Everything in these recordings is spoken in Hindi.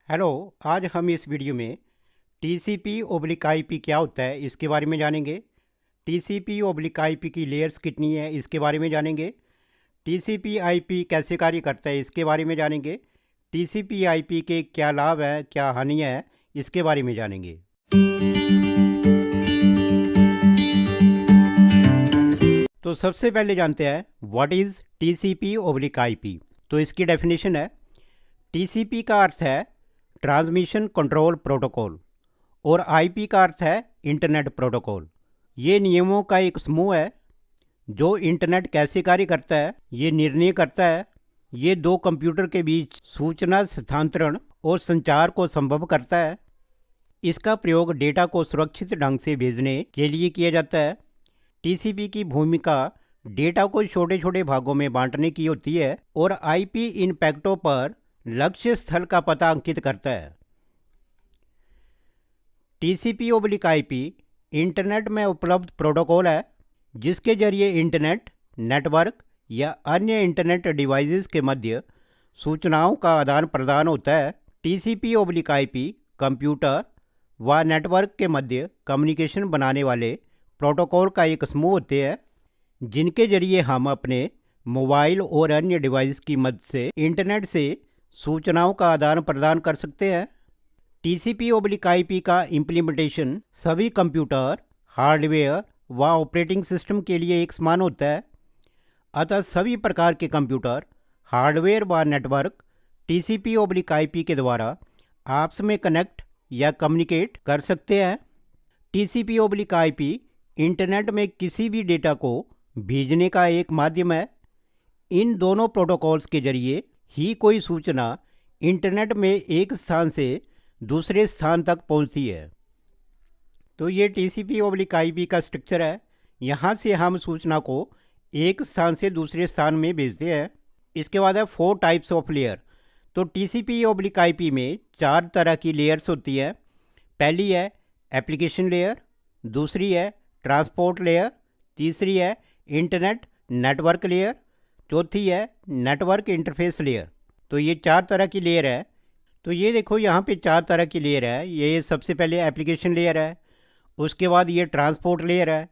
हेलो। आज हम इस वीडियो में टीसीपी ओब्लिक आईपी क्या होता है इसके बारे में जानेंगे। टीसीपी ओब्लिक आईपी की लेयर्स कितनी है इसके बारे में जानेंगे। टीसीपी आईपी कैसे कार्य करता है इसके बारे में जानेंगे। टीसीपी आईपी के क्या लाभ है क्या हानियाँ है इसके बारे में जानेंगे। तो सबसे पहले जानते हैं what is TCP oblique IP. तो इसकी डेफिनेशन है, टीसीपी का अर्थ है ट्रांसमिशन कंट्रोल प्रोटोकॉल और आईपी का अर्थ है इंटरनेट प्रोटोकॉल। ये नियमों का एक समूह है जो इंटरनेट कैसे कार्य करता है ये निर्णय करता है। ये दो कंप्यूटर के बीच सूचना स्थानांतरण और संचार को संभव करता है। इसका प्रयोग डेटा को सुरक्षित ढंग से भेजने के लिए किया जाता है। टीसीपी की भूमिका डेटा को छोटे छोटे भागों में बांटने की होती है और आईपी इन पैकेटों पर लक्ष्य स्थल का पता अंकित करता है। टीसीपी ओब्लिक आईपी इंटरनेट में उपलब्ध प्रोटोकॉल है जिसके जरिए इंटरनेट नेटवर्क या अन्य इंटरनेट डिवाइसेस के मध्य सूचनाओं का आदान प्रदान होता है। टीसीपी ओब्लिक आईपी कंप्यूटर व नेटवर्क के मध्य कम्युनिकेशन बनाने वाले प्रोटोकॉल का एक समूह होते हैं जिनके जरिए हम अपने मोबाइल और अन्य डिवाइस की मदद से इंटरनेट से सूचनाओं का आदान प्रदान कर सकते हैं। टीसीपी ओब्लिक आईपी का इम्प्लीमेंटेशन सभी कंप्यूटर हार्डवेयर व ऑपरेटिंग सिस्टम के लिए एक समान होता है। अतः सभी प्रकार के कंप्यूटर हार्डवेयर व नेटवर्क टीसीपी ओब्लिक आईपी के द्वारा आपस में कनेक्ट या कम्युनिकेट कर सकते हैं। टीसीपी ओब्लिक आईपी इंटरनेट में किसी भी डेटा को भेजने का एक माध्यम है। इन दोनों प्रोटोकॉल्स के जरिए ही कोई सूचना इंटरनेट में एक स्थान से दूसरे स्थान तक पहुंचती है। तो ये टीसीपी ओब्लिक आईपी का स्ट्रक्चर है। यहाँ से हम सूचना को एक स्थान से दूसरे स्थान में भेजते हैं। इसके बाद है 4 टाइप्स ऑफ लेयर। तो टीसीपी ओब्लिक आईपी में 4 तरह की लेयर्स होती हैं। पहली है एप्लीकेशन लेयर, दूसरी है ट्रांसपोर्ट लेयर, तीसरी है इंटरनेट नेटवर्क लेयर, चौथी है नेटवर्क इंटरफेस लेयर। तो ये 4 तरह की लेयर है। तो ये देखो यहाँ पे 4 तरह की लेयर है। ये सबसे पहले एप्लीकेशन लेयर है, उसके बाद ये ट्रांसपोर्ट लेयर है,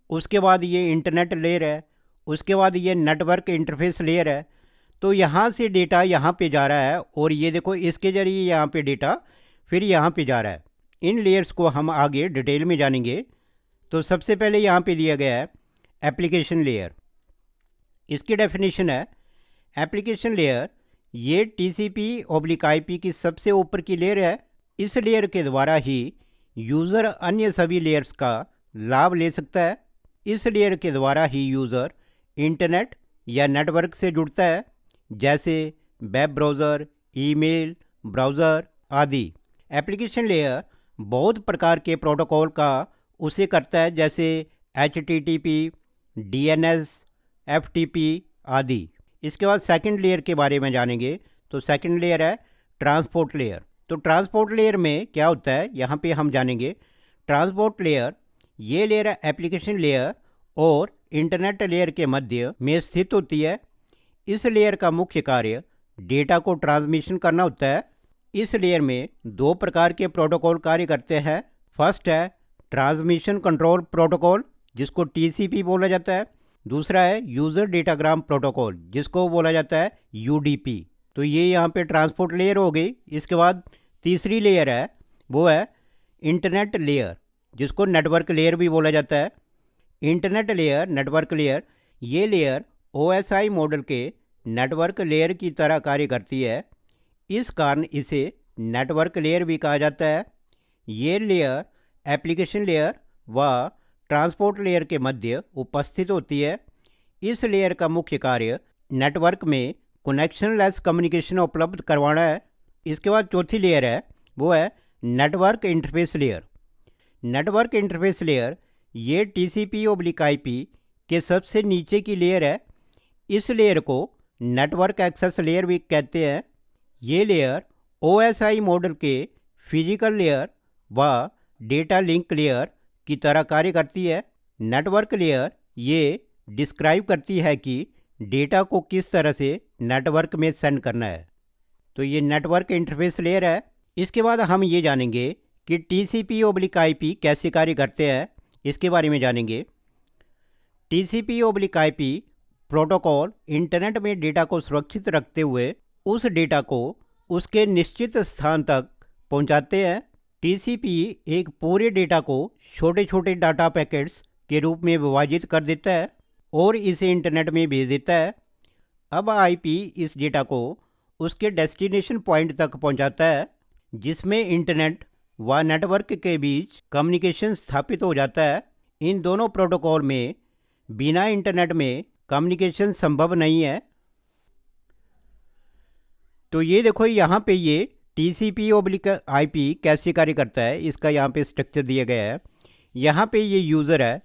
उसके बाद ये इंटरनेट लेयर है, उसके बाद ये नेटवर्क इंटरफेस लेयर है। तो यहाँ से डेटा यहाँ पे जा रहा है और ये देखो इसके ज़रिए यहाँ पे डेटा फिर यहाँ पे जा रहा है। इन लेयर्स को हम आगे डिटेल में जानेंगे। तो सबसे पहले यहाँ पे दिया गया है एप्लीकेशन लेयर। इसकी डेफिनेशन है, एप्लीकेशन लेयर ये टीसीपी ओब्लिक आईपी की सबसे ऊपर की लेयर है। इस लेयर के द्वारा ही यूज़र अन्य सभी लेयर्स का लाभ ले सकता है। इस लेयर के द्वारा ही यूज़र इंटरनेट या नेटवर्क से जुड़ता है, जैसे वेब ब्राउज़र, ईमेल ब्राउज़र आदि। एप्लीकेशन लेयर बहुत प्रकार के प्रोटोकॉल का उसे करता है, जैसे HTTP, DNS, FTP आदि। इसके बाद सेकंड लेयर के बारे में जानेंगे। तो सेकंड लेयर है ट्रांसपोर्ट लेयर। तो ट्रांसपोर्ट लेयर में क्या होता है यहाँ पे हम जानेंगे। ट्रांसपोर्ट लेयर ये लेयर एप्लीकेशन लेयर और इंटरनेट लेयर के मध्य में स्थित होती है। इस लेयर का मुख्य कार्य डेटा को ट्रांसमिशन करना होता है। इस लेयर में 2 प्रकार के प्रोटोकॉल कार्य करते हैं। फर्स्ट है ट्रांसमिशन कंट्रोल प्रोटोकॉल जिसको टीसीपी बोला जाता है। दूसरा है यूज़र डेटाग्राम प्रोटोकॉल जिसको बोला जाता है यूडीपी। तो ये यहाँ पे ट्रांसपोर्ट लेयर हो गई। इसके बाद तीसरी लेयर है वो है इंटरनेट लेयर जिसको नेटवर्क लेयर भी बोला जाता है। इंटरनेट लेयर नेटवर्क लेयर ये लेयर ओएसआई मॉडल के नेटवर्क लेयर की तरह कार्य करती है। इस कारण इसे नेटवर्क लेयर भी कहा जाता है। ये लेयर एप्लीकेशन लेयर व ट्रांसपोर्ट लेयर के मध्य उपस्थित होती है। इस लेयर का मुख्य कार्य नेटवर्क में कनेक्शनलेस कम्युनिकेशन उपलब्ध करवाना है। इसके बाद चौथी लेयर है वो है network interface layer. Network interface layer ये टीसीपी ओब्लिक आईपी के सबसे नीचे की लेयर है। इस लेयर को नेटवर्क एक्सेस लेयर भी कहते हैं। ये लेयर ओएसआई मॉडल के फिजिकल लेयर व डेटा लिंक लेयर की तरह कार्य करती है। नेटवर्क लेयर ये डिस्क्राइब करती है कि डेटा को किस तरह से नेटवर्क में सेंड करना है। तो ये नेटवर्क इंटरफेस लेयर है। इसके बाद हम ये जानेंगे कि TCP/IP कैसे कार्य करते हैं, इसके बारे में जानेंगे। TCP/IP प्रोटोकॉल इंटरनेट में डेटा को सुरक्षित रखते हुए उस डेटा को उसके निश्चित स्थान तक पहुंचाते हैं। TCP एक पूरे डेटा को छोटे छोटे डाटा पैकेट्स के रूप में विभाजित कर देता है और इसे इंटरनेट में भेज देता है। अब IP इस डेटा को उसके डेस्टिनेशन पॉइंट तक पहुंचाता है, जिसमें इंटरनेट व नेटवर्क के बीच कम्युनिकेशन स्थापित हो जाता है। इन दोनों प्रोटोकॉल में बिना इंटरनेट में कम्युनिकेशन संभव नहीं है। तो ये देखो, यहाँ पे ये TCP/IP कैसे कार्य करता है, इसका यहाँ पे स्ट्रक्चर दिया गया है। यहाँ पे ये यूज़र है,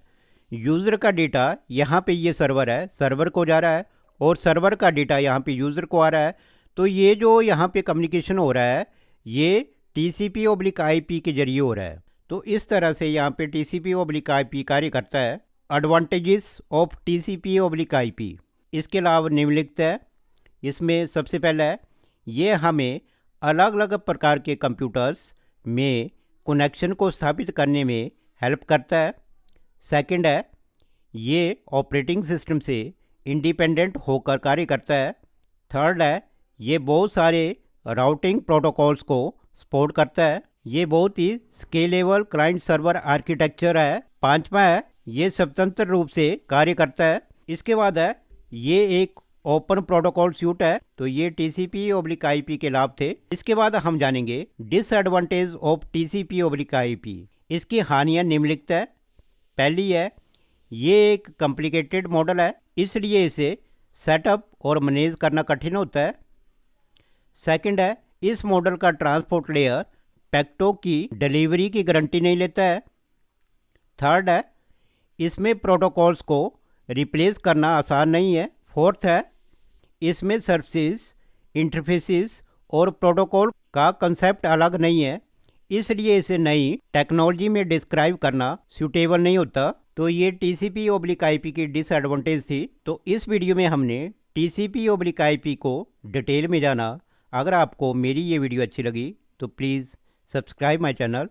यूज़र का डेटा यहाँ पे ये सर्वर है, सर्वर को जा रहा है और सर्वर का डेटा यहाँ पे यूज़र को आ रहा है। तो ये जो यहाँ पे कम्युनिकेशन हो रहा है ये TCP/IP के जरिए हो रहा है। तो इस तरह से यहाँ पे TCP/IP कार्य करता है। एडवांटेजेस ऑफ TCP/IP, इसके लाभ निम्नलिखित है। इसमें सबसे पहला है, ये हमें अलग अलग प्रकार के कंप्यूटर्स में कनेक्शन को स्थापित करने में हेल्प करता है। सेकंड है, ये ऑपरेटिंग सिस्टम से इंडिपेंडेंट होकर कार्य करता है। थर्ड है, ये बहुत सारे राउटिंग प्रोटोकॉल्स को सपोर्ट करता है। ये बहुत ही स्केलेबल क्लाइंट सर्वर आर्किटेक्चर है। पांचवा है, ये स्वतंत्र रूप से कार्य करता है। इसके बाद है, ये एक ओपन प्रोटोकॉल सूट है। तो ये TCP/IP के लाभ थे। इसके बाद हम जानेंगे डिसएडवांटेज ऑफ TCP/IP। इसकी हानियां निम्नलिखित है। पहली है, ये एक कॉम्प्लिकेटेड मॉडल है, इसलिए इसे सेटअप और मैनेज करना कठिन होता है। सेकंड है, इस मॉडल का ट्रांसपोर्ट लेयर पैकेटों की डिलीवरी की गारंटी नहीं लेता है। थर्ड है, इसमें प्रोटोकॉल्स को रिप्लेस करना आसान नहीं है। फोर्थ है, इसमें सर्विसेज, इंटरफेसेस और प्रोटोकॉल का कंसेप्ट अलग नहीं है, इसलिए इसे नई टेक्नोलॉजी में डिस्क्राइब करना सूटेबल नहीं होता। तो ये TCP/IP की डिसएडवांटेज थी। तो इस वीडियो में हमने TCP/IP को डिटेल में जाना। अगर आपको मेरी ये वीडियो अच्छी लगी तो प्लीज़ सब्सक्राइब माय चैनल